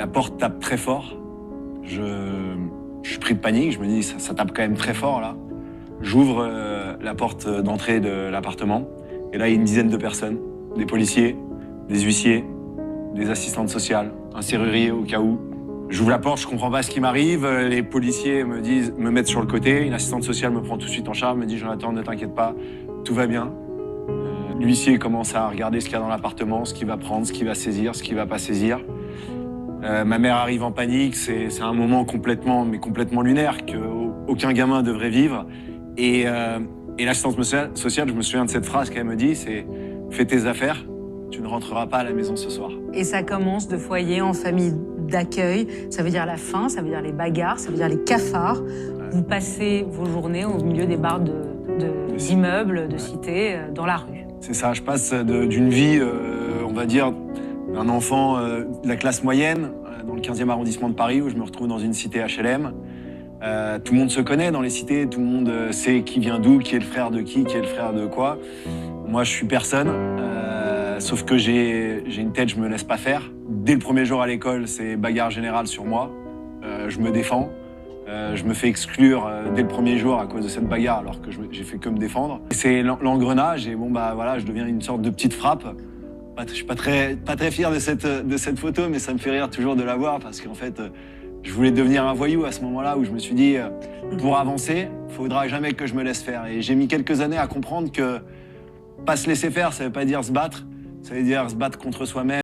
La porte tape très fort. Je suis pris de panique, je me dis ça tape quand même très fort là. J'ouvre la porte d'entrée de l'appartement et là il y a une dizaine de personnes, des policiers, des huissiers, des assistantes sociales, un serrurier au cas où. J'ouvre la porte, je comprends pas ce qui m'arrive, les policiers me mettent sur le côté, une assistante sociale me prend tout de suite en charge, me dit Jonathan, ne t'inquiète pas, tout va bien. L'huissier commence à regarder ce qu'il y a dans l'appartement, ce qu'il va prendre, ce qu'il va saisir, ce qu'il va pas saisir. Ma mère arrive en panique, c'est un moment complètement lunaire qu'aucun gamin devrait vivre. Et l'assistante sociale, je me souviens de cette phrase qu'elle me dit, c'est « Fais tes affaires, tu ne rentreras pas à la maison ce soir ». Et ça commence de foyer en famille d'accueil, ça veut dire la faim, ça veut dire les bagarres, ça veut dire les cafards. Vous passez vos journées au milieu des barres d'immeubles, de cités, dans la rue. C'est ça, je passe d'une vie, on va dire, d'un enfant de la classe moyenne, dans le 15e arrondissement de Paris, où je me retrouve dans une cité HLM. Tout le monde se connaît dans les cités, tout le monde sait qui vient d'où, qui est le frère de qui est le frère de quoi. Moi, je suis personne, sauf que j'ai une tête, je me laisse pas faire. Dès le premier jour à l'école, c'est bagarre générale sur moi. Je me défends. Je me fais exclure dès le premier jour à cause de cette bagarre, alors que j'ai fait que me défendre. C'est l'engrenage et bon bah voilà, je deviens une sorte de petite frappe. Je suis pas très fier de cette photo, mais ça me fait rire toujours de la voir parce qu'en fait, je voulais devenir un voyou à ce moment-là où je me suis dit, pour avancer, il faudra jamais que je me laisse faire. Et j'ai mis quelques années à comprendre que pas se laisser faire, ça veut pas dire se battre, ça veut dire se battre contre soi-même.